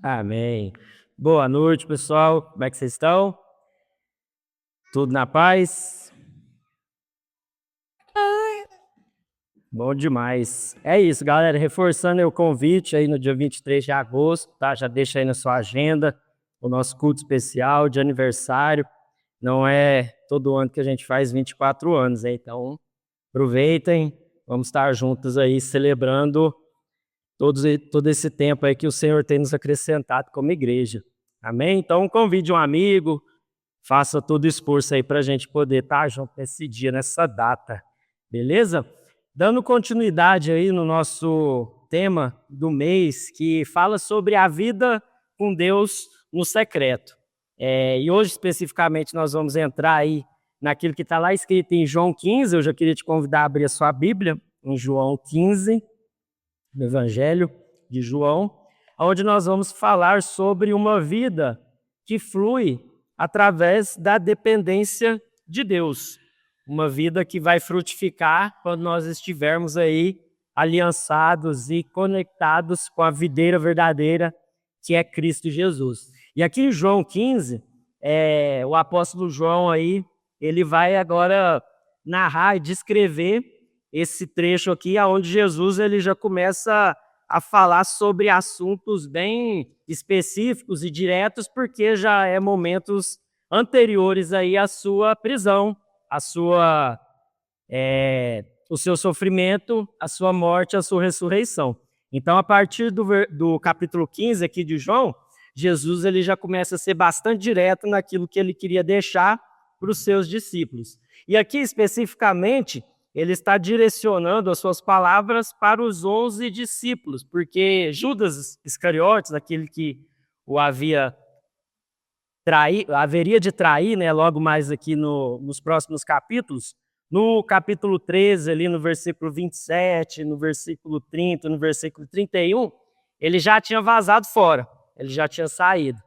Amém. Boa noite, pessoal. Como é que vocês estão? Tudo na paz? Bom demais. É isso, galera. Reforçando aí o convite aí no dia 23 de agosto, tá? Já deixa aí na sua agenda o nosso culto especial de aniversário. Não é todo ano que a gente faz 24 anos, hein? Então, aproveitem. Vamos estar juntos aí celebrando todo esse tempo aí que o Senhor tem nos acrescentado como igreja. Amém? Então, convide um amigo, faça todo o esforço aí para a gente poder estar junto nesse dia, nessa data. Beleza? Dando continuidade aí no nosso tema do mês, que fala sobre a vida com Deus no secreto. E hoje, especificamente, nós vamos entrar aí naquilo que está lá escrito em João 15. Eu já queria te convidar a abrir a sua Bíblia, em João 15, no Evangelho de João, onde nós vamos falar sobre uma vida que flui através da dependência de Deus. Uma vida que vai frutificar quando nós estivermos aí aliançados e conectados com a videira verdadeira, que é Cristo Jesus. E aqui em João 15, o apóstolo João aí, ele vai agora narrar e descrever esse trecho aqui, onde Jesus ele já começa a falar sobre assuntos bem específicos e diretos, porque já é momentos anteriores aí à sua prisão, o seu sofrimento, a sua morte, a sua ressurreição. Então, a partir do capítulo 15 aqui de João, Jesus ele já começa a ser bastante direto naquilo que ele queria deixar para os seus discípulos. E aqui, especificamente, ele está direcionando as suas palavras para os 11 discípulos, porque Judas Iscariotes, aquele que o haveria de trair, né, logo mais aqui nos próximos capítulos, no capítulo 13, ali no versículo 27, no versículo 30, no versículo 31, ele já tinha vazado fora, ele já tinha saído.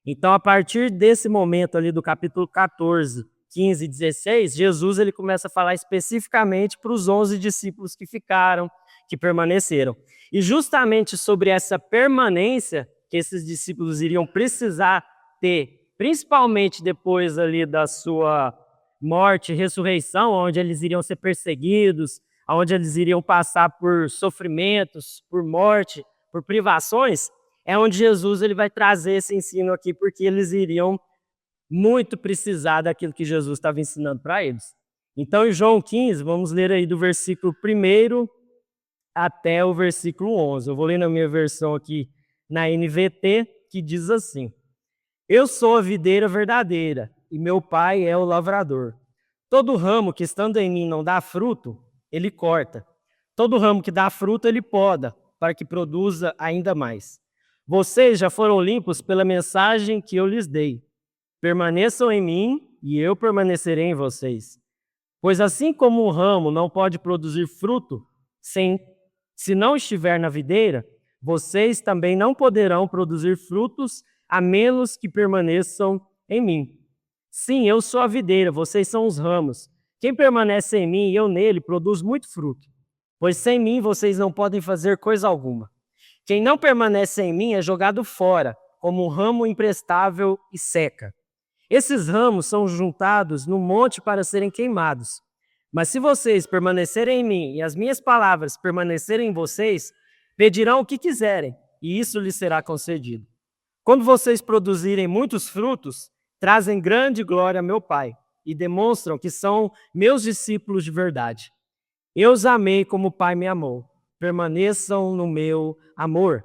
Então, a partir desse momento ali do capítulo 14, 15 e 16, Jesus ele começa a falar especificamente para os 11 discípulos que ficaram, que permaneceram. E justamente sobre essa permanência que esses discípulos iriam precisar ter, principalmente depois ali da sua morte e ressurreição, onde eles iriam ser perseguidos, onde eles iriam passar por sofrimentos, por morte, por privações, é onde Jesus ele vai trazer esse ensino aqui, porque eles iriam muito precisar daquilo que Jesus estava ensinando para eles. Então, em João 15, vamos ler aí do versículo 1 até o versículo 11. Eu vou ler na minha versão aqui, na NVT, que diz assim: Eu sou a videira verdadeira, e meu pai é o lavrador. Todo ramo que estando em mim não dá fruto, ele corta. Todo ramo que dá fruto, ele poda, para que produza ainda mais. Vocês já foram limpos pela mensagem que eu lhes dei. Permaneçam em mim, e eu permanecerei em vocês. Pois assim como o ramo não pode produzir fruto se não estiver na videira, vocês também não poderão produzir frutos a menos que permaneçam em mim. Sim, eu sou a videira, vocês são os ramos. Quem permanece em mim e eu nele produz muito fruto, pois sem mim vocês não podem fazer coisa alguma. Quem não permanece em mim é jogado fora, como um ramo imprestável e seca. Esses ramos são juntados no monte para serem queimados. Mas se vocês permanecerem em mim e as minhas palavras permanecerem em vocês, pedirão o que quiserem, e isso lhes será concedido. Quando vocês produzirem muitos frutos, trazem grande glória a meu Pai e demonstram que são meus discípulos de verdade. Eu os amei como o Pai me amou. Permaneçam no meu amor.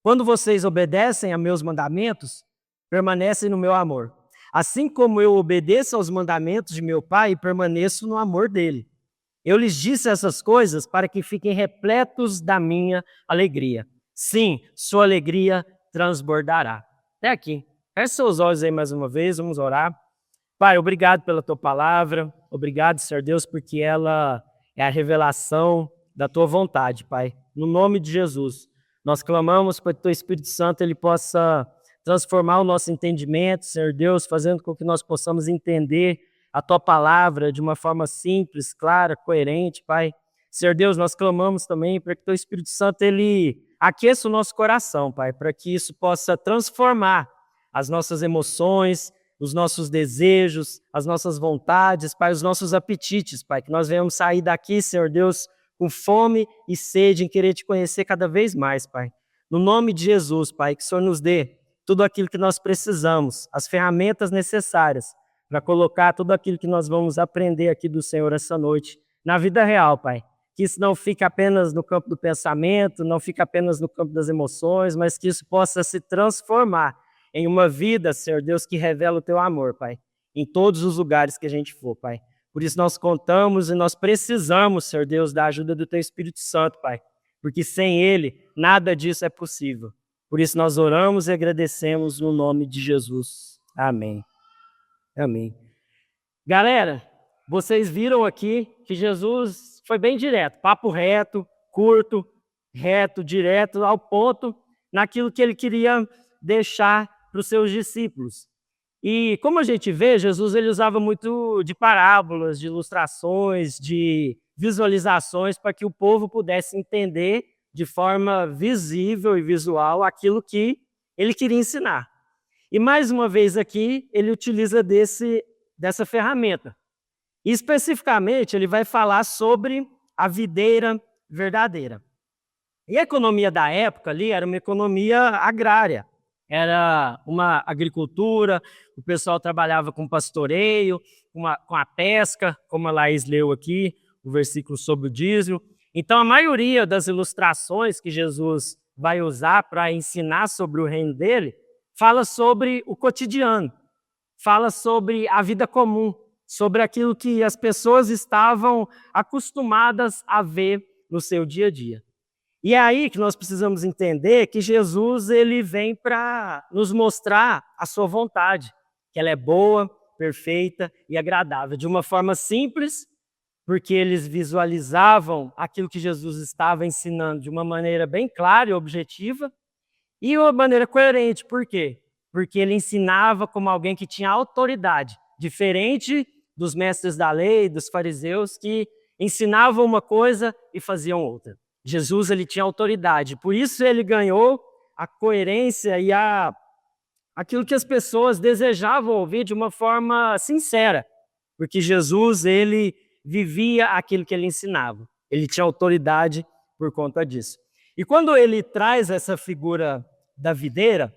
Quando vocês obedecem a meus mandamentos, permanecem no meu amor. Assim como eu obedeço aos mandamentos de meu Pai e permaneço no amor dele. Eu lhes disse essas coisas para que fiquem repletos da minha alegria. Sim, sua alegria transbordará. Até aqui. Feche seus olhos aí mais uma vez, vamos orar. Pai, obrigado pela tua palavra. Obrigado, Senhor Deus, porque ela é a revelação da tua vontade, Pai. No nome de Jesus, nós clamamos para que o teu Espírito Santo ele possa transformar o nosso entendimento, Senhor Deus, fazendo com que nós possamos entender a tua palavra de uma forma simples, clara, coerente, Pai. Senhor Deus, nós clamamos também para que o teu Espírito Santo ele aqueça o nosso coração, Pai, para que isso possa transformar as nossas emoções, os nossos desejos, as nossas vontades, Pai, os nossos apetites, Pai, que nós venhamos sair daqui, Senhor Deus, com fome e sede em querer Te conhecer cada vez mais, Pai. No nome de Jesus, Pai, que o Senhor nos dê tudo aquilo que nós precisamos, as ferramentas necessárias para colocar tudo aquilo que nós vamos aprender aqui do Senhor essa noite na vida real, Pai. Que isso não fique apenas no campo do pensamento, não fique apenas no campo das emoções, mas que isso possa se transformar em uma vida, Senhor Deus, que revela o Teu amor, Pai, em todos os lugares que a gente for, Pai. Por isso nós contamos e nós precisamos, Senhor Deus, da ajuda do Teu Espírito Santo, Pai, porque sem Ele nada disso é possível. Por isso nós oramos e agradecemos no nome de Jesus. Amém. Amém. Galera, vocês viram aqui que Jesus foi bem direto, papo reto, curto, reto, direto, ao ponto, naquilo que Ele queria deixar para os seus discípulos. E como a gente vê, Jesus ele usava muito de parábolas, de ilustrações, de visualizações para que o povo pudesse entender de forma visível e visual aquilo que ele queria ensinar. E mais uma vez aqui, ele utiliza dessa ferramenta. E especificamente, ele vai falar sobre a videira verdadeira. E a economia da época ali era uma economia agrária. Era uma agricultura, o pessoal trabalhava com pastoreio, com a pesca, como a Laís leu aqui, o versículo sobre o dízimo. Então, a maioria das ilustrações que Jesus vai usar para ensinar sobre o reino dele, fala sobre o cotidiano, fala sobre a vida comum, sobre aquilo que as pessoas estavam acostumadas a ver no seu dia a dia. E é aí que nós precisamos entender que Jesus ele vem para nos mostrar a sua vontade, que ela é boa, perfeita e agradável, de uma forma simples, porque eles visualizavam aquilo que Jesus estava ensinando de uma maneira bem clara e objetiva, e uma maneira coerente. Por quê? Porque ele ensinava como alguém que tinha autoridade, diferente dos mestres da lei, dos fariseus, que ensinavam uma coisa e faziam outra. Jesus ele tinha autoridade, por isso ele ganhou a coerência e aquilo que as pessoas desejavam ouvir de uma forma sincera, porque Jesus ele vivia aquilo que ele ensinava, ele tinha autoridade por conta disso. E quando ele traz essa figura da videira,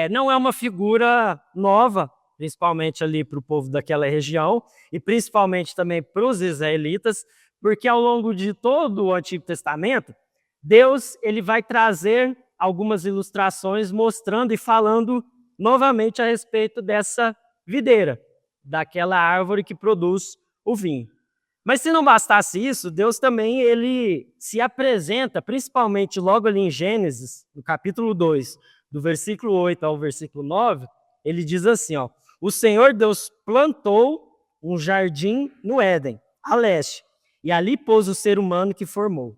não é uma figura nova, principalmente ali para o povo daquela região e principalmente também para os israelitas, porque ao longo de todo o Antigo Testamento, Deus ele vai trazer algumas ilustrações mostrando e falando novamente a respeito dessa videira, daquela árvore que produz o vinho. Mas se não bastasse isso, Deus também ele se apresenta, principalmente logo ali em Gênesis, no capítulo 2, do versículo 8 ao versículo 9, ele diz assim, ó: o Senhor Deus plantou um jardim no Éden, a leste, e ali pôs o ser humano que formou.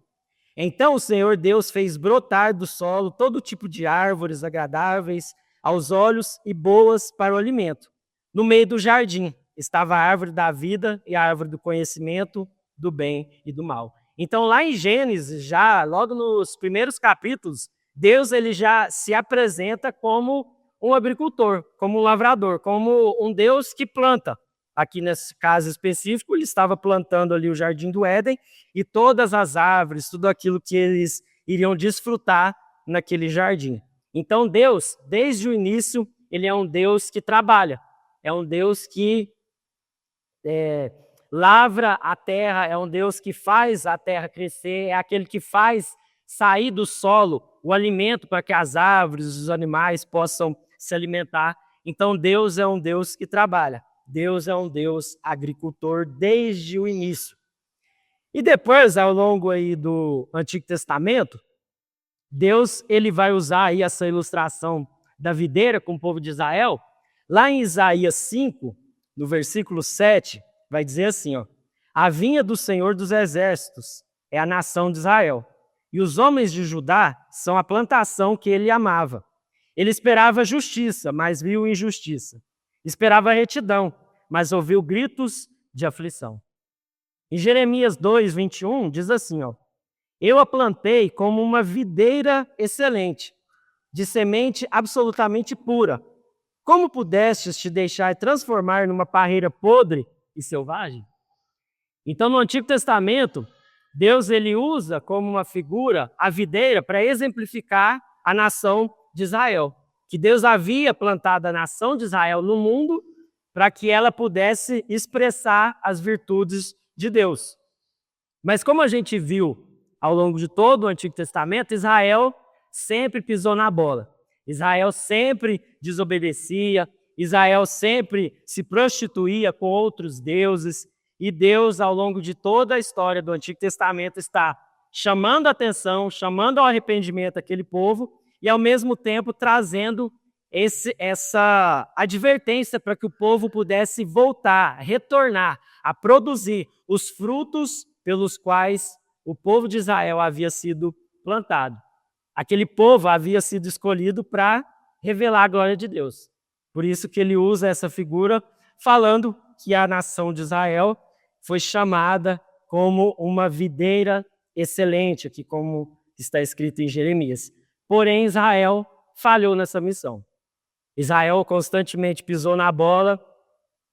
Então o Senhor Deus fez brotar do solo todo tipo de árvores agradáveis aos olhos e boas para o alimento. No meio do jardim estava a árvore da vida e a árvore do conhecimento do bem e do mal. Então lá em Gênesis, já logo nos primeiros capítulos, Deus ele já se apresenta como um agricultor, como um lavrador, como um Deus que planta. Aqui nesse caso específico, ele estava plantando ali o Jardim do Éden e todas as árvores, tudo aquilo que eles iriam desfrutar naquele jardim. Então Deus, desde o início, ele é um Deus que trabalha, é um Deus que lavra a terra, é um Deus que faz a terra crescer, é aquele que faz sair do solo o alimento para que as árvores, os animais possam se alimentar. Então Deus é um Deus que trabalha. Deus é um Deus agricultor desde o início. E depois, ao longo aí do Antigo Testamento, Deus ele vai usar aí essa ilustração da videira com o povo de Israel. Lá em Isaías 5, no versículo 7, vai dizer assim, ó: a vinha do Senhor dos Exércitos é a nação de Israel, e os homens de Judá são a plantação que ele amava. Ele esperava justiça, mas viu injustiça. Esperava retidão, mas ouviu gritos de aflição. Em Jeremias 2, 21, diz assim, ó: Eu a plantei como uma videira excelente, de semente absolutamente pura. Como pudestes te deixar transformar numa parreira podre e selvagem? Então, no Antigo Testamento, Deus ele usa como uma figura a videira para exemplificar a nação de Israel. Que Deus havia plantado a nação de Israel no mundo para que ela pudesse expressar as virtudes de Deus. Mas como a gente viu ao longo de todo o Antigo Testamento, Israel sempre pisou na bola. Israel sempre desobedecia, Israel sempre se prostituía com outros deuses, e Deus, ao longo de toda a história do Antigo Testamento, está chamando a atenção, chamando ao arrependimento aquele povo, e ao mesmo tempo trazendo essa advertência para que o povo pudesse voltar, retornar a produzir os frutos pelos quais o povo de Israel havia sido plantado. Aquele povo havia sido escolhido para revelar a glória de Deus. Por isso que ele usa essa figura falando que a nação de Israel foi chamada como uma videira excelente, aqui como está escrito em Jeremias. Porém, Israel falhou nessa missão. Israel constantemente pisou na bola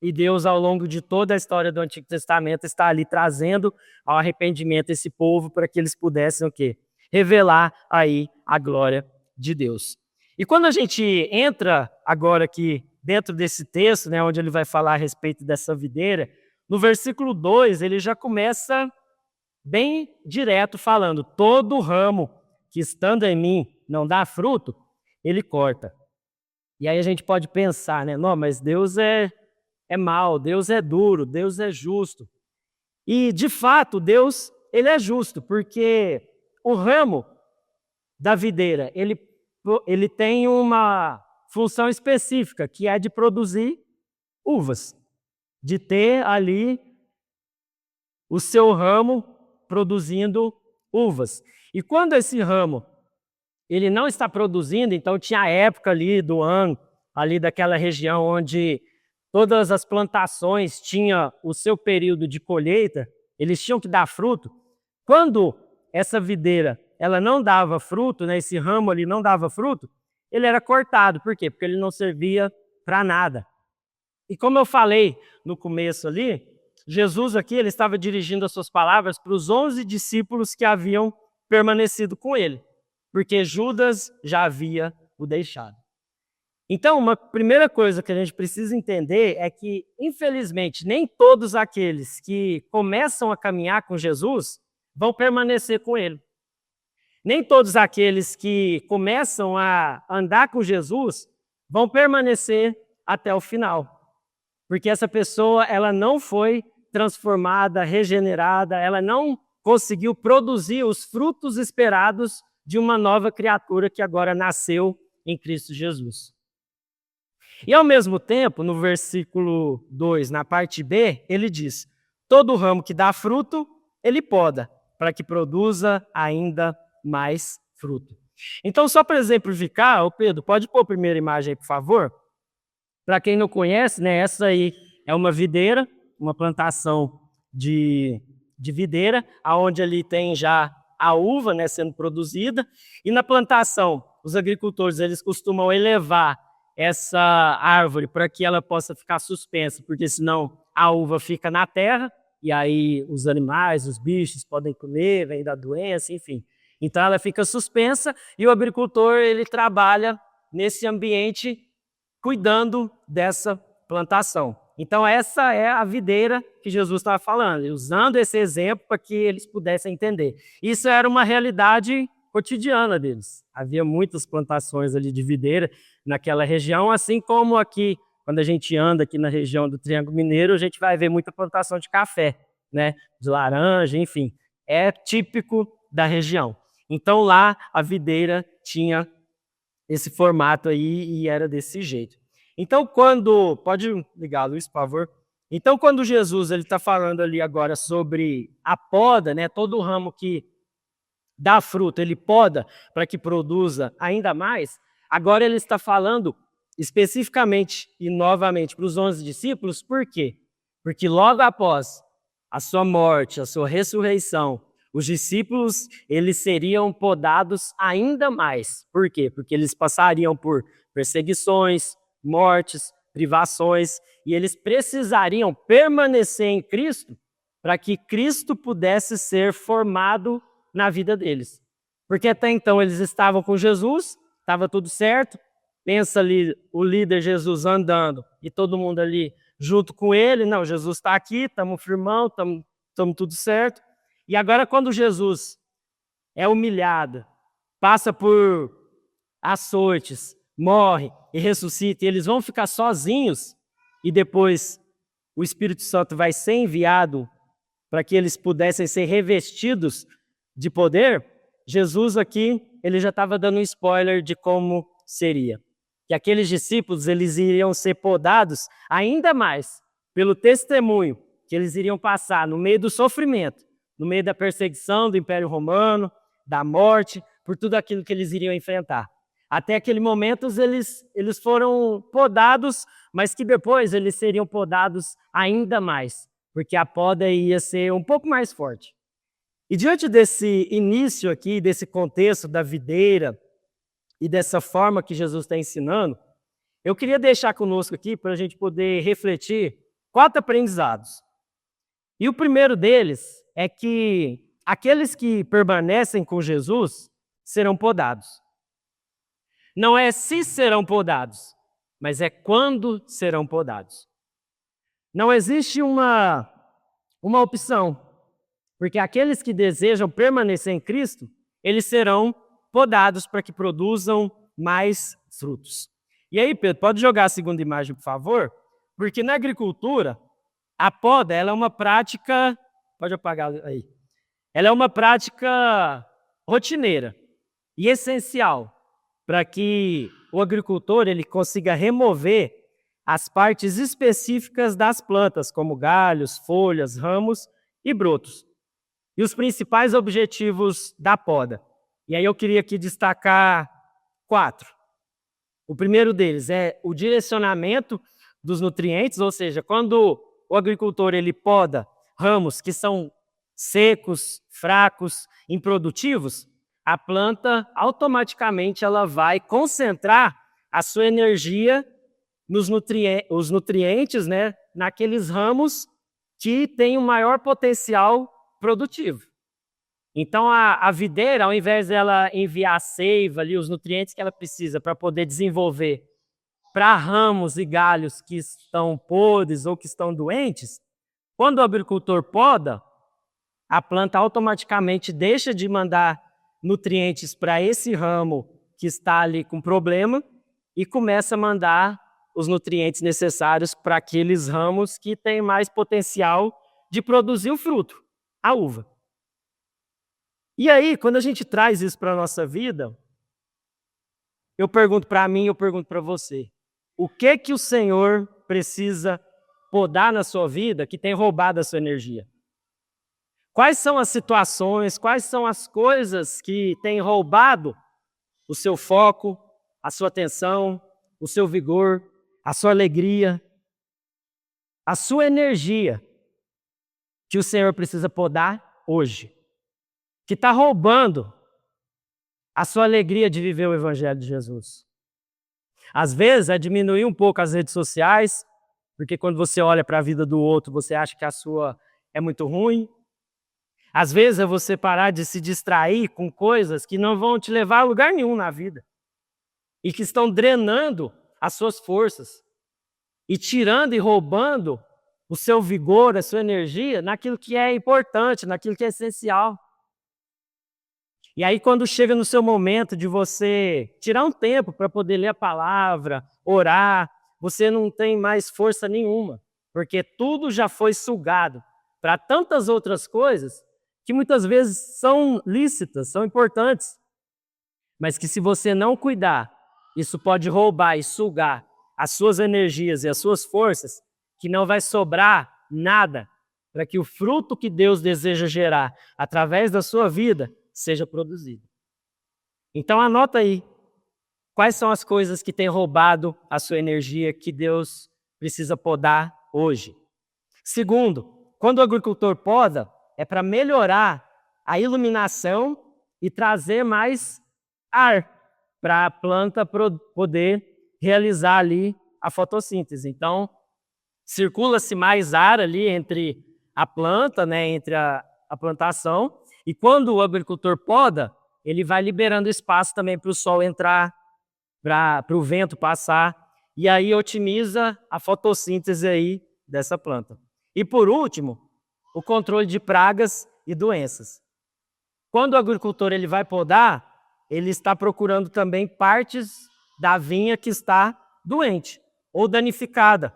e Deus, ao longo de toda a história do Antigo Testamento, está ali trazendo ao arrependimento esse povo para que eles pudessem o quê? Revelar aí a glória de Deus. E quando a gente entra agora aqui dentro desse texto, né, onde ele vai falar a respeito dessa videira, no versículo 2 ele já começa bem direto falando: todo ramo que estando em mim não dá fruto, ele corta. E aí a gente pode pensar, né, não, mas Deus é mau, Deus é duro, Deus é justo. E de fato Deus ele é justo, porque o ramo da videira, ele tem uma função específica, que é de produzir uvas, de ter ali o seu ramo produzindo uvas. E quando esse ramo ele não está produzindo, então tinha a época ali do ano, ali daquela região onde todas as plantações tinham o seu período de colheita, eles tinham que dar fruto. Quando essa videira ela não dava fruto, né, esse ramo ali não dava fruto, ele era cortado. Por quê? Porque ele não servia para nada. E como eu falei no começo ali, Jesus aqui ele estava dirigindo as suas palavras para os 11 discípulos que haviam permanecido com ele, porque Judas já havia o deixado. Então, uma primeira coisa que a gente precisa entender é que, infelizmente, nem todos aqueles que começam a caminhar com Jesus vão permanecer com ele. Nem todos aqueles que começam a andar com Jesus vão permanecer até o final. Porque essa pessoa ela não foi transformada, regenerada, ela não conseguiu produzir os frutos esperados de uma nova criatura que agora nasceu em Cristo Jesus. E ao mesmo tempo, no versículo 2, na parte B, ele diz: todo ramo que dá fruto, ele poda, para que produza ainda mais fruto. Então, só para exemplificar, Pedro, pode pôr a primeira imagem aí, por favor? Para quem não conhece, né, essa aí é uma videira, uma plantação de videira, onde ali tem já a uva, né, sendo produzida, e na plantação, os agricultores eles costumam elevar essa árvore para que ela possa ficar suspensa, porque senão a uva fica na terra, e aí os animais, os bichos podem comer, vem da doença, enfim. Então ela fica suspensa e o agricultor ele trabalha nesse ambiente cuidando dessa plantação. Então essa é a videira que Jesus estava falando, usando esse exemplo para que eles pudessem entender. Isso era uma realidade cotidiana deles. Havia muitas plantações ali de videira naquela região, assim como aqui, quando a gente anda aqui na região do Triângulo Mineiro, a gente vai ver muita plantação de café, né? De laranja, enfim. É típico da região. Então lá a videira tinha esse formato aí e era desse jeito. Então quando... Pode ligar a luz, por favor? Então quando Jesus está falando ali agora sobre a poda, né? Todo ramo que dá fruto, ele poda para que produza ainda mais. Agora ele está falando especificamente e novamente para os 11 discípulos, por quê? Porque logo após a sua morte, a sua ressurreição, Os discípulos, eles seriam podados ainda mais. Por quê? Porque eles passariam por perseguições, mortes, privações, e eles precisariam permanecer em Cristo para que Cristo pudesse ser formado na vida deles. Porque até então eles estavam com Jesus, estava tudo certo. Pensa ali o líder Jesus andando e todo mundo ali junto com ele. Não, Jesus está aqui, estamos firmão, estamos tudo certo. E agora quando Jesus é humilhado, passa por açoites, morre e ressuscita, e eles vão ficar sozinhos, e depois o Espírito Santo vai ser enviado para que eles pudessem ser revestidos de poder, Jesus aqui, ele já estava dando um spoiler de como seria. Que aqueles discípulos, eles iriam ser podados ainda mais pelo testemunho que eles iriam passar no meio do sofrimento, no meio da perseguição do Império Romano, da morte, por tudo aquilo que eles iriam enfrentar. Até aquele momento eles foram podados, mas que depois eles seriam podados ainda mais, porque a poda ia ser um pouco mais forte. E diante desse início aqui, desse contexto da videira e dessa forma que Jesus está ensinando, eu queria deixar conosco aqui para a gente poder refletir 4 aprendizados. E o primeiro deles é que aqueles que permanecem com Jesus serão podados. Não é se serão podados, mas é quando serão podados. Não existe uma opção, porque aqueles que desejam permanecer em Cristo, eles serão podados para que produzam mais frutos. E aí, Pedro, pode jogar a segunda imagem, por favor? Porque na agricultura, a poda ela é uma prática... Pode apagar aí. Ela é uma prática rotineira e essencial para que o agricultor ele consiga remover as partes específicas das plantas, como galhos, folhas, ramos e brotos. E os principais objetivos da poda. E aí eu queria aqui destacar 4. O primeiro deles é o direcionamento dos nutrientes, ou seja, quando o agricultor ele poda ramos que são secos, fracos, improdutivos, a planta automaticamente ela vai concentrar a sua energia nos nutrientes, né, naqueles ramos que têm o maior potencial produtivo. Então a videira, ao invés dela enviar a seiva ali, os nutrientes que ela precisa para poder desenvolver para ramos e galhos que estão podres ou que estão doentes, quando o agricultor poda, a planta automaticamente deixa de mandar nutrientes para esse ramo que está ali com problema e começa a mandar os nutrientes necessários para aqueles ramos que têm mais potencial de produzir o fruto, a uva. E aí, quando a gente traz isso para a nossa vida, eu pergunto para mim, eu pergunto para você, o que o Senhor precisa podar na sua vida que tem roubado a sua energia? Quais são as situações, quais são as coisas que têm roubado o seu foco, a sua atenção, o seu vigor, a sua alegria, a sua energia que o Senhor precisa podar hoje? Que está roubando a sua alegria de viver o Evangelho de Jesus. Às vezes é diminuir um pouco as redes sociais, porque quando você olha para a vida do outro, você acha que a sua é muito ruim. Às vezes é você parar de se distrair com coisas que não vão te levar a lugar nenhum na vida e que estão drenando as suas forças e tirando e roubando o seu vigor, a sua energia naquilo que é importante, naquilo que é essencial. E aí quando chega no seu momento de você tirar um tempo para poder ler a palavra, orar, você não tem mais força nenhuma, porque tudo já foi sugado para tantas outras coisas que muitas vezes são lícitas, são importantes, mas que se você não cuidar, isso pode roubar e sugar as suas energias e as suas forças, que não vai sobrar nada para que o fruto que Deus deseja gerar através da sua vida seja produzido. Então anota aí, quais são as coisas que têm roubado a sua energia que Deus precisa podar hoje. Segundo, quando o agricultor poda, é para melhorar a iluminação e trazer mais ar para a planta poder realizar ali a fotossíntese. Então, circula-se mais ar ali entre a planta, né, entre a plantação, e quando o agricultor poda, ele vai liberando espaço também para o sol entrar, para o vento passar, e aí otimiza a fotossíntese aí dessa planta. E por último, o controle de pragas e doenças. Quando o agricultor ele vai podar, ele está procurando também partes da vinha que está doente ou danificada.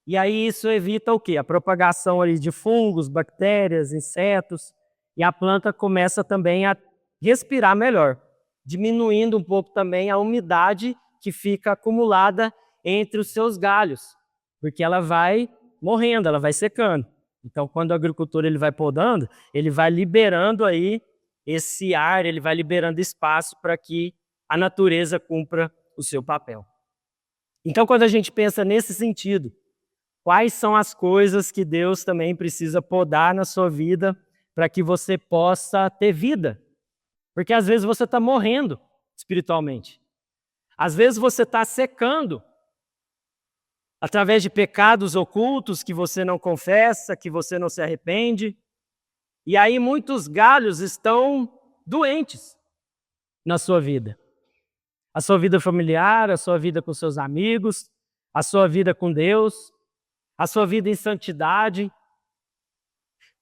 E aí isso evita o quê? A propagação ali de fungos, bactérias, insetos, e a planta começa também a respirar melhor, diminuindo um pouco também a umidade que fica acumulada entre os seus galhos, porque ela vai morrendo, ela vai secando. Então, quando o agricultor ele vai podando, ele vai liberando aí esse ar, ele vai liberando espaço para que a natureza cumpra o seu papel. Então, quando a gente pensa nesse sentido, quais são as coisas que Deus também precisa podar na sua vida para que você possa ter vida? Porque às vezes você está morrendo espiritualmente. Às vezes você está secando através de pecados ocultos que você não confessa, que você não se arrepende. E aí muitos galhos estão doentes na sua vida. A sua vida familiar, a sua vida com seus amigos, a sua vida com Deus, a sua vida em santidade.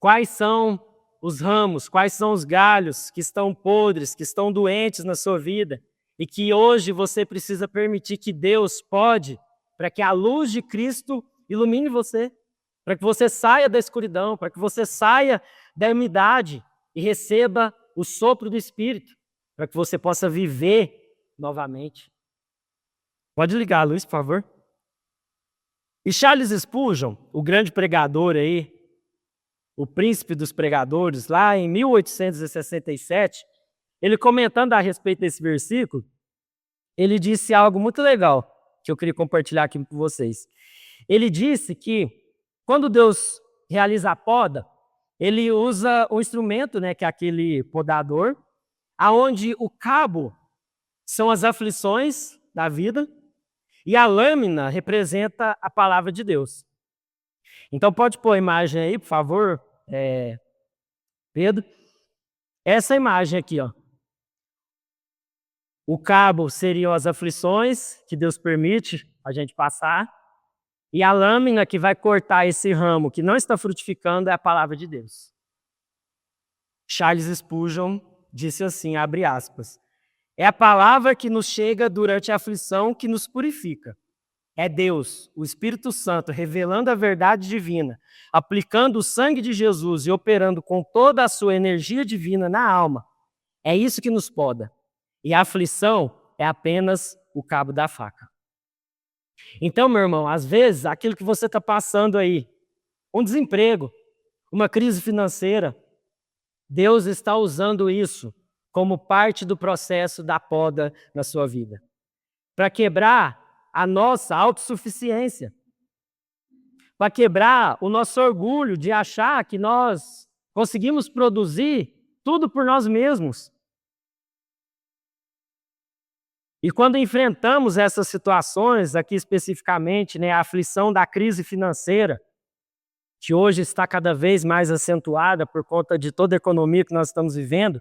Quais são os ramos, quais são os galhos que estão podres, que estão doentes na sua vida e que hoje você precisa permitir que Deus pode, para que a luz de Cristo ilumine você, para que você saia da escuridão, para que você saia da umidade e receba o sopro do Espírito, para que você possa viver novamente. Pode ligar a luz, por favor. E Charles Spurgeon, o grande pregador aí, o príncipe dos pregadores, lá em 1867, ele comentando a respeito desse versículo, ele disse algo muito legal, que eu queria compartilhar aqui com vocês. Ele disse que quando Deus realiza a poda, ele usa o instrumento, né, que é aquele podador, aonde o cabo são as aflições da vida e a lâmina representa a palavra de Deus. Então pode pôr a imagem aí, por favor, Pedro. Essa imagem aqui, ó. O cabo seriam as aflições que Deus permite a gente passar, e a lâmina que vai cortar esse ramo que não está frutificando é a palavra de Deus. Charles Spurgeon disse assim, abre aspas, é a palavra que nos chega durante a aflição que nos purifica. É Deus, o Espírito Santo, revelando a verdade divina, aplicando o sangue de Jesus e operando com toda a sua energia divina na alma. É isso que nos poda. E a aflição é apenas o cabo da faca. Então, meu irmão, às vezes, aquilo que você está passando aí, um desemprego, uma crise financeira, Deus está usando isso como parte do processo da poda na sua vida. Para quebrar a nossa autossuficiência. Para quebrar o nosso orgulho de achar que nós conseguimos produzir tudo por nós mesmos. E quando enfrentamos essas situações, aqui especificamente, né, a aflição da crise financeira, que hoje está cada vez mais acentuada por conta de toda a economia que nós estamos vivendo,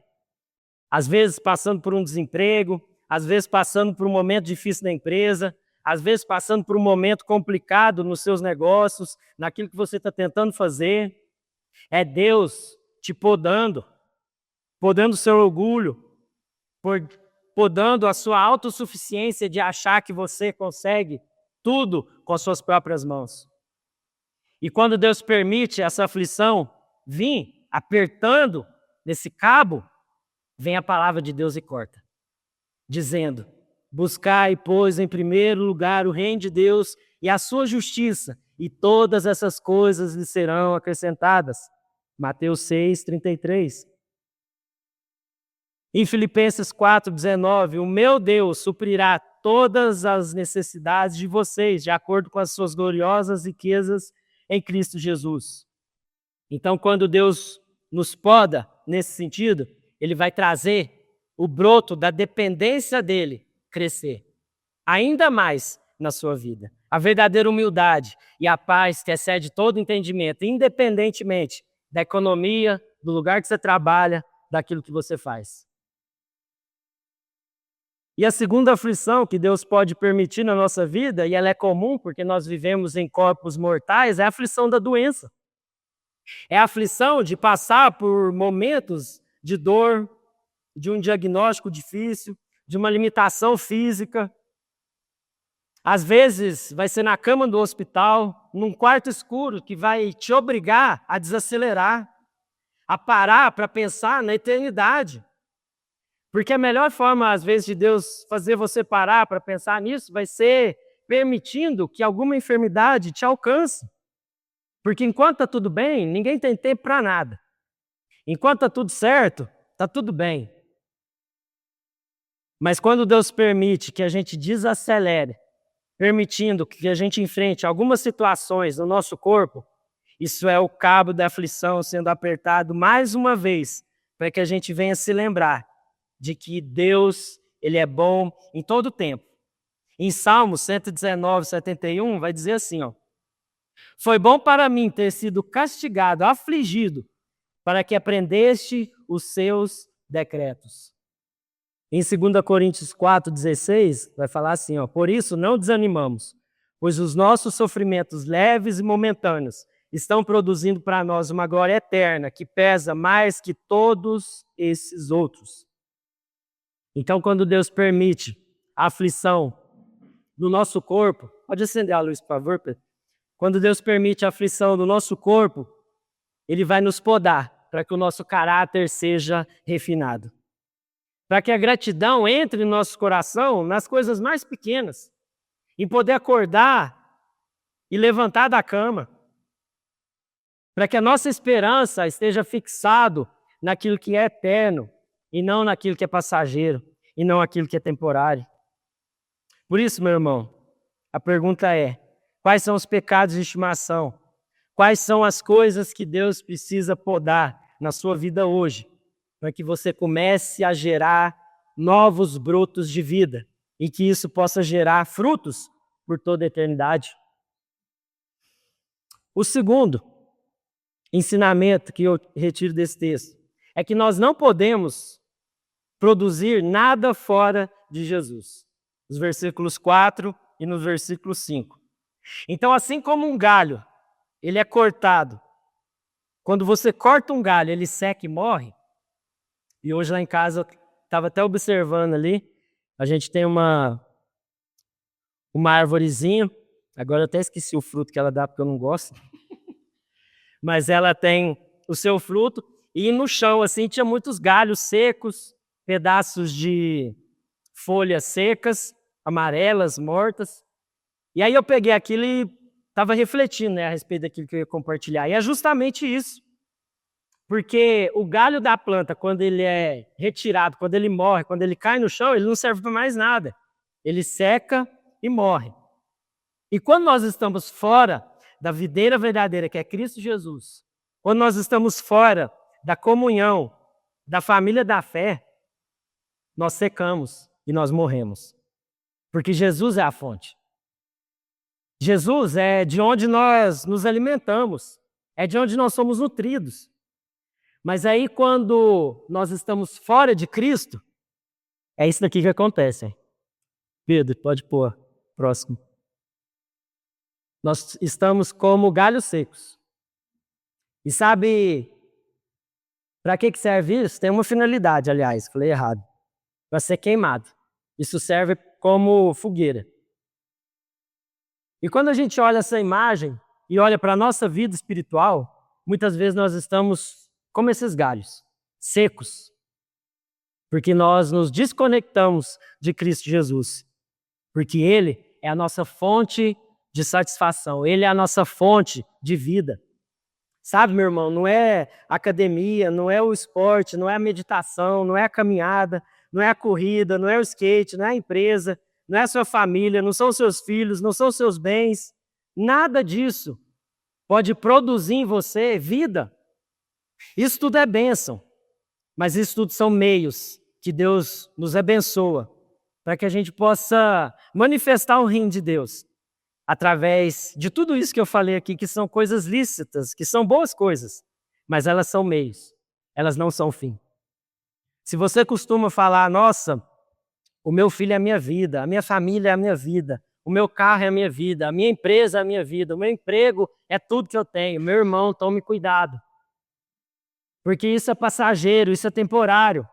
às vezes passando por um desemprego, às vezes passando por um momento difícil na empresa, às vezes passando por um momento complicado nos seus negócios, naquilo que você está tentando fazer, é Deus te podando o seu orgulho, podando a sua autossuficiência de achar que você consegue tudo com as suas próprias mãos. E quando Deus permite essa aflição vir apertando nesse cabo, vem a palavra de Deus e corta, dizendo, buscai, pois, em primeiro lugar o reino de Deus e a sua justiça, e todas essas coisas lhe serão acrescentadas. Mateus 6, 33. Em Filipenses 4,19, o meu Deus suprirá todas as necessidades de vocês, de acordo com as suas gloriosas riquezas em Cristo Jesus. Então, quando Deus nos poda, nesse sentido, ele vai trazer o broto da dependência dele crescer ainda mais na sua vida. A verdadeira humildade e a paz que excede todo entendimento, independentemente da economia, do lugar que você trabalha, daquilo que você faz. E a segunda aflição que Deus pode permitir na nossa vida, e ela é comum porque nós vivemos em corpos mortais, é a aflição da doença. É a aflição de passar por momentos de dor, de um diagnóstico difícil, de uma limitação física. Às vezes vai ser na cama do hospital, num quarto escuro, que vai te obrigar a desacelerar, a parar para pensar na eternidade. Porque a melhor forma, às vezes, de Deus fazer você parar para pensar nisso vai ser permitindo que alguma enfermidade te alcance. Porque enquanto está tudo bem, ninguém tem tempo para nada. Enquanto está tudo certo, está tudo bem. Mas quando Deus permite que a gente desacelere, permitindo que a gente enfrente algumas situações no nosso corpo, isso é o cabo da aflição sendo apertado mais uma vez, para que a gente venha se lembrar de que Deus, Ele é bom em todo o tempo. Em Salmos 119, 71, vai dizer assim, ó: foi bom para mim ter sido castigado, afligido, para que aprendeste os seus decretos. Em 2 Coríntios 4,16, vai falar assim, ó: por isso não desanimamos, pois os nossos sofrimentos leves e momentâneos estão produzindo para nós uma glória eterna, que pesa mais que todos esses outros. Então, quando Deus permite a aflição no nosso corpo, pode acender a luz, por favor, Pedro? Quando Deus permite a aflição no nosso corpo, Ele vai nos podar para que o nosso caráter seja refinado. Para que a gratidão entre no nosso coração nas coisas mais pequenas, em poder acordar e levantar da cama. Para que a nossa esperança esteja fixado naquilo que é eterno e não naquilo que é passageiro e não aquilo que é temporário. Por isso, meu irmão, a pergunta é: quais são os pecados de estimação? Quais são as coisas que Deus precisa podar na sua vida hoje, para que você comece a gerar novos brotos de vida e que isso possa gerar frutos por toda a eternidade? O segundo ensinamento que eu retiro desse texto é que nós não podemos produzir nada fora de Jesus. Nos versículos 4 e no versículo 5. Então, assim como um galho, ele é cortado. Quando você corta um galho, ele seca e morre. E hoje lá em casa, eu estava até observando ali, a gente tem uma arvorezinha, agora eu até esqueci o fruto que ela dá, porque eu não gosto. Mas ela tem o seu fruto, e no chão, assim, tinha muitos galhos secos, pedaços de folhas secas, amarelas, mortas. E aí eu peguei aquilo e estava refletindo, né, a respeito daquilo que eu ia compartilhar. E é justamente isso. Porque o galho da planta, quando ele é retirado, quando ele morre, quando ele cai no chão, ele não serve para mais nada. Ele seca e morre. E quando nós estamos fora da videira verdadeira, que é Cristo Jesus, quando nós estamos fora da comunhão, da família da fé, nós secamos e nós morremos. Porque Jesus é a fonte. Jesus é de onde nós nos alimentamos, é de onde nós somos nutridos. Mas aí quando nós estamos fora de Cristo, é isso daqui que acontece. Hein? Pedro, pode pôr, próximo. Nós estamos como galhos secos. E sabe para que serve isso? Tem uma finalidade, aliás, falei errado. Para ser queimado. Isso serve como fogueira. E quando a gente olha essa imagem e olha para a nossa vida espiritual, muitas vezes nós estamos como esses galhos, secos. Porque nós nos desconectamos de Cristo Jesus. Porque Ele é a nossa fonte de satisfação. Ele é a nossa fonte de vida. Sabe, meu irmão, não é a academia, não é o esporte, não é a meditação, não é a caminhada, não é a corrida, não é o skate, não é a empresa, não é a sua família, não são os seus filhos, não são os seus bens. Nada disso pode produzir em você vida. Isso tudo é bênção. Mas isso tudo são meios que Deus nos abençoa para que a gente possa manifestar o reino de Deus através de tudo isso que eu falei aqui, que são coisas lícitas, que são boas coisas, mas elas são meios, elas não são fim. Se você costuma falar, nossa, o meu filho é a minha vida, a minha família é a minha vida, o meu carro é a minha vida, a minha empresa é a minha vida, o meu emprego é tudo que eu tenho, meu irmão, tome cuidado. Porque isso é passageiro, isso é temporário.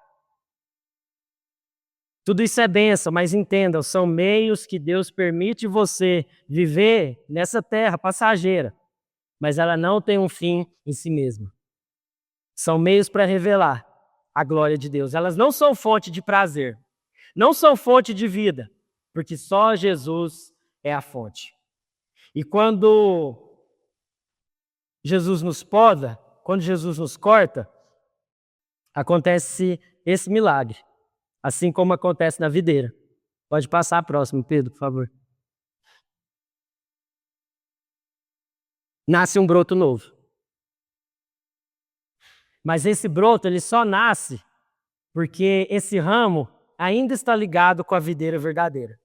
Tudo isso é bênção, mas entendam, são meios que Deus permite você viver nessa terra passageira, mas ela não tem um fim em si mesma. São meios para revelar a glória de Deus. Elas não são fonte de prazer, não são fonte de vida, porque só Jesus é a fonte. E quando Jesus nos poda, quando Jesus nos corta, acontece esse milagre. Assim como acontece na videira. Pode passar a próxima, Pedro, por favor. Nasce um broto novo. Mas esse broto, ele só nasce porque esse ramo ainda está ligado com a videira verdadeira.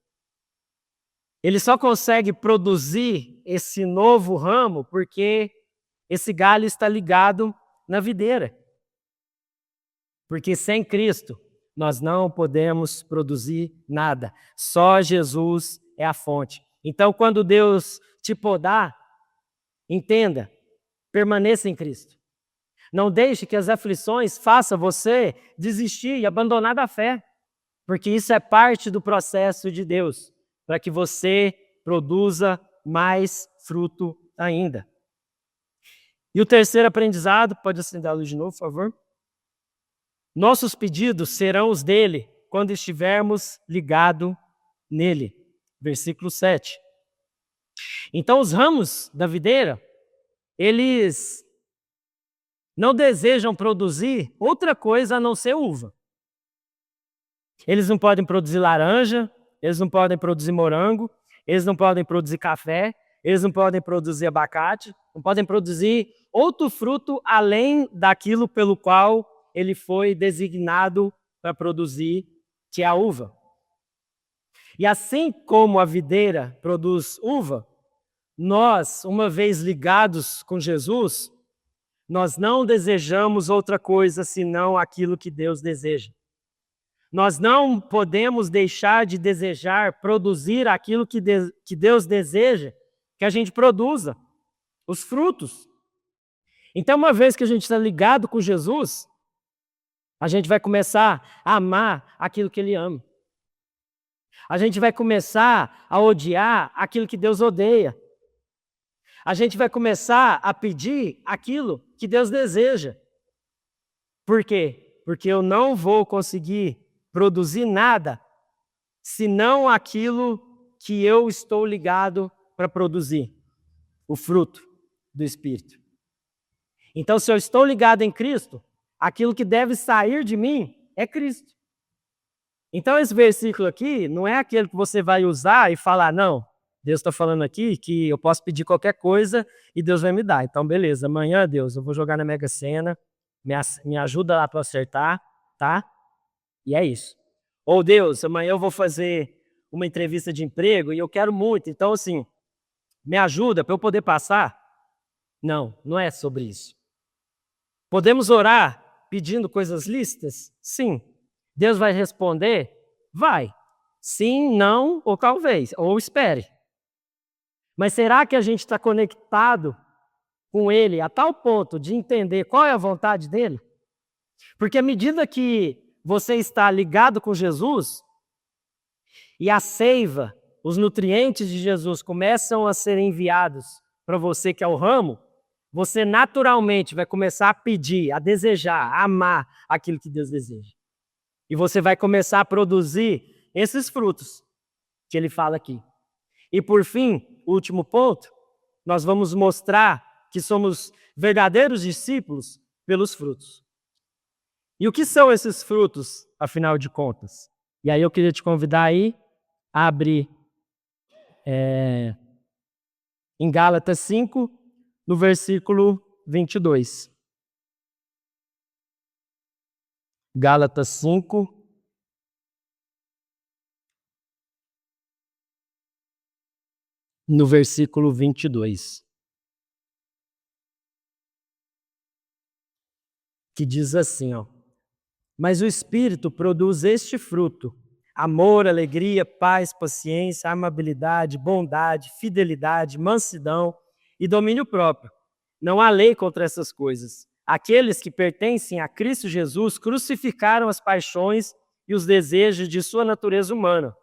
Ele só consegue produzir esse novo ramo porque esse galho está ligado na videira. Porque sem Cristo, nós não podemos produzir nada. Só Jesus é a fonte. Então, quando Deus te podar, entenda, permaneça em Cristo. Não deixe que as aflições façam você desistir e abandonar da fé, porque isso é parte do processo de Deus, para que você produza mais fruto ainda. E o terceiro aprendizado, pode acender a luz de novo, por favor? Nossos pedidos serão os dele quando estivermos ligados nele. Versículo 7. Então, os ramos da videira, eles não desejam produzir outra coisa a não ser uva. Eles não podem produzir laranja, eles não podem produzir morango, eles não podem produzir café, eles não podem produzir abacate, não podem produzir outro fruto além daquilo pelo qual ele foi designado para produzir, que é a uva. E assim como a videira produz uva, nós, uma vez ligados com Jesus, nós não desejamos outra coisa senão aquilo que Deus deseja. Nós não podemos deixar de desejar produzir aquilo que Deus deseja que a gente produza, os frutos. Então, uma vez que a gente está ligado com Jesus, a gente vai começar a amar aquilo que Ele ama. A gente vai começar a odiar aquilo que Deus odeia. A gente vai começar a pedir aquilo que Deus deseja. Por quê? Porque eu não vou conseguir produzir nada senão aquilo que eu estou ligado para produzir, o fruto do Espírito. Então, se eu estou ligado em Cristo, aquilo que deve sair de mim é Cristo. Então, esse versículo aqui não é aquele que você vai usar e falar, não, Deus está falando aqui que eu posso pedir qualquer coisa e Deus vai me dar. Então, beleza, amanhã, Deus, eu vou jogar na Mega Sena, me ajuda lá para acertar, tá? E é isso. Ou, Deus, amanhã eu vou fazer uma entrevista de emprego e eu quero muito, então, assim, me ajuda para eu poder passar? Não, não é sobre isso. Podemos orar pedindo coisas lícitas? Sim. Deus vai responder? Vai. Sim, não, ou talvez, ou espere. Mas será que a gente está conectado com Ele a tal ponto de entender qual é a vontade dEle? Porque à medida que você está ligado com Jesus e a seiva, os nutrientes de Jesus começam a ser enviados para você que é o ramo, você naturalmente vai começar a pedir, a desejar, a amar aquilo que Deus deseja. E você vai começar a produzir esses frutos que ele fala aqui. E por fim, o último ponto, nós vamos mostrar que somos verdadeiros discípulos pelos frutos. E o que são esses frutos, afinal de contas? E aí eu queria te convidar aí a abrir em Gálatas 5, no versículo 22. Gálatas 5, no versículo 22, que diz assim, ó: mas o Espírito produz este fruto: amor, alegria, paz, paciência, amabilidade, bondade, fidelidade, mansidão e domínio próprio. Não há lei contra essas coisas. Aqueles que pertencem a Cristo Jesus crucificaram as paixões e os desejos de sua natureza humana.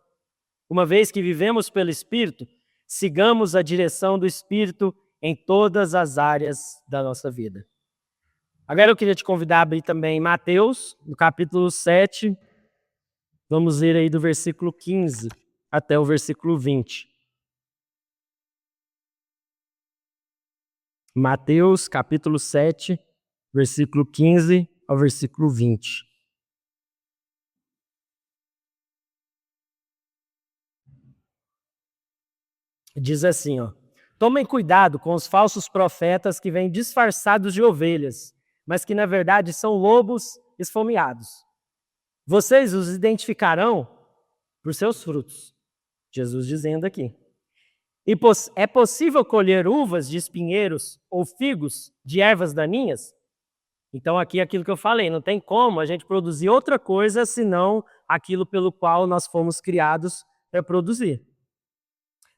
Uma vez que vivemos pelo Espírito, sigamos a direção do Espírito em todas as áreas da nossa vida. Agora eu queria te convidar a abrir também Mateus, no capítulo 7, vamos ler aí do versículo 15 até o versículo 20. Mateus, capítulo 7, versículo 15 ao versículo 20. Diz assim, ó: tomem cuidado com os falsos profetas que vêm disfarçados de ovelhas, mas que na verdade são lobos esfomeados. Vocês os identificarão por seus frutos. Jesus dizendo aqui. E é possível colher uvas de espinheiros ou figos de ervas daninhas? Então aqui é aquilo que eu falei, não tem como a gente produzir outra coisa senão aquilo pelo qual nós fomos criados para produzir.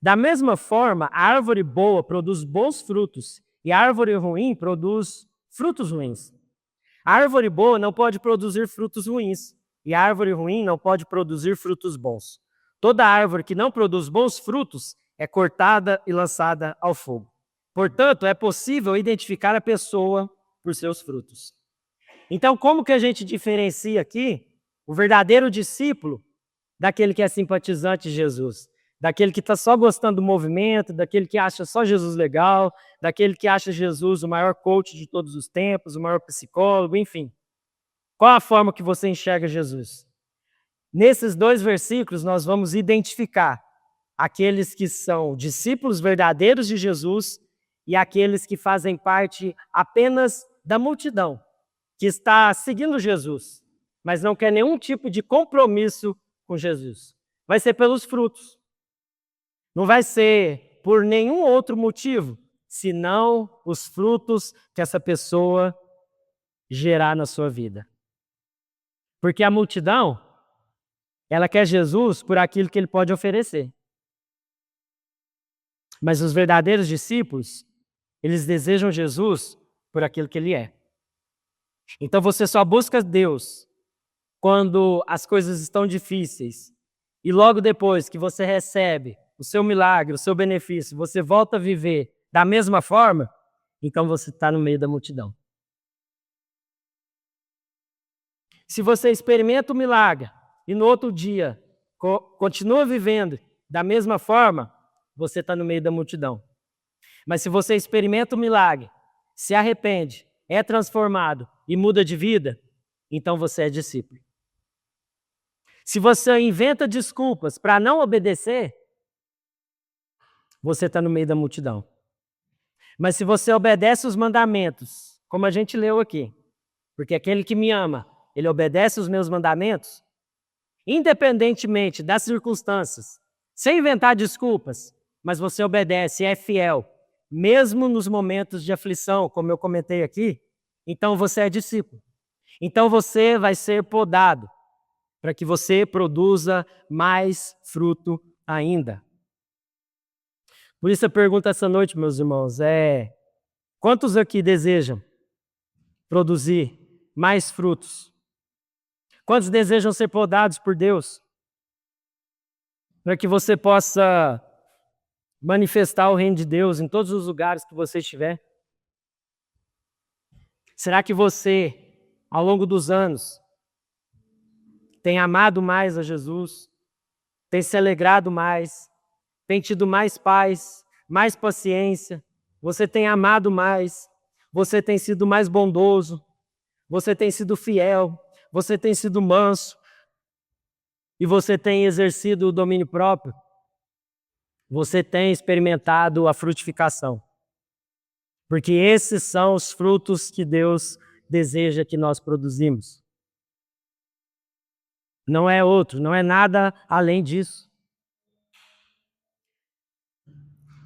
Da mesma forma, a árvore boa produz bons frutos e a árvore ruim produz frutos ruins. A árvore boa não pode produzir frutos ruins e a árvore ruim não pode produzir frutos bons. Toda árvore que não produz bons frutos é cortada e lançada ao fogo. Portanto, é possível identificar a pessoa por seus frutos. Então, como que a gente diferencia aqui o verdadeiro discípulo daquele que é simpatizante de Jesus? Daquele que está só gostando do movimento, daquele que acha só Jesus legal, daquele que acha Jesus o maior coach de todos os tempos, o maior psicólogo, enfim. Qual a forma que você enxerga Jesus? Nesses dois versículos, nós vamos identificar aqueles que são discípulos verdadeiros de Jesus e aqueles que fazem parte apenas da multidão, que está seguindo Jesus, mas não quer nenhum tipo de compromisso com Jesus. Vai ser pelos frutos. Não vai ser por nenhum outro motivo, senão os frutos que essa pessoa gerar na sua vida. Porque a multidão, ela quer Jesus por aquilo que ele pode oferecer. Mas os verdadeiros discípulos, eles desejam Jesus por aquilo que ele é. Então você só busca Deus quando as coisas estão difíceis. E logo depois que você recebe o seu milagre, o seu benefício, você volta a viver da mesma forma, então você está no meio da multidão. Se você experimenta o milagre e no outro dia continua vivendo da mesma forma, você está no meio da multidão. Mas se você experimenta o milagre, se arrepende, é transformado e muda de vida, então você é discípulo. Se você inventa desculpas para não obedecer, você está no meio da multidão. Mas se você obedece os mandamentos, como a gente leu aqui, porque aquele que me ama, ele obedece os meus mandamentos, independentemente das circunstâncias, sem inventar desculpas, mas você obedece e é fiel, mesmo nos momentos de aflição, como eu comentei aqui, então você é discípulo. Então você vai ser podado para que você produza mais fruto ainda. Por isso a pergunta essa noite, meus irmãos, é: quantos aqui desejam produzir mais frutos? Quantos desejam ser podados por Deus? Para que você possa manifestar o reino de Deus em todos os lugares que você estiver? Será que você, ao longo dos anos, tem amado mais a Jesus? Tem se alegrado mais? Tem tido mais paz, mais paciência? Você tem amado mais? Você tem sido mais bondoso? Você tem sido fiel? Você tem sido manso? E você tem exercido o domínio próprio? Você tem experimentado a frutificação? Porque esses são os frutos que Deus deseja que nós produzimos. Não é outro, não é nada além disso.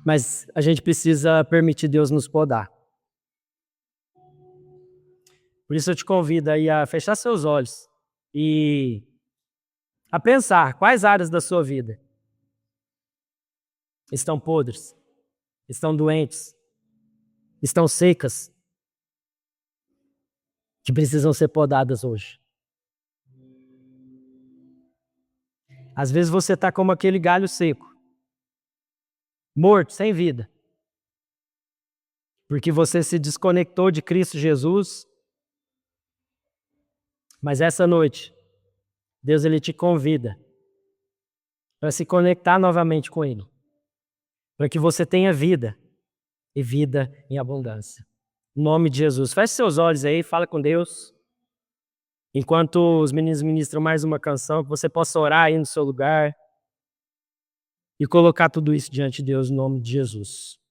Mas a gente precisa permitir Deus nos podar. Por isso eu te convido aí a fechar seus olhos e a pensar quais áreas da sua vida estão podres, estão doentes, estão secas, que precisam ser podadas hoje. Às vezes você está como aquele galho seco, morto, sem vida, porque você se desconectou de Cristo Jesus. Mas essa noite, Deus ele te convida para se conectar novamente com Ele, para que você tenha vida e vida em abundância. Em nome de Jesus. Feche seus olhos aí, fala com Deus. Enquanto os meninos ministram mais uma canção, que você possa orar aí no seu lugar e colocar tudo isso diante de Deus em nome de Jesus.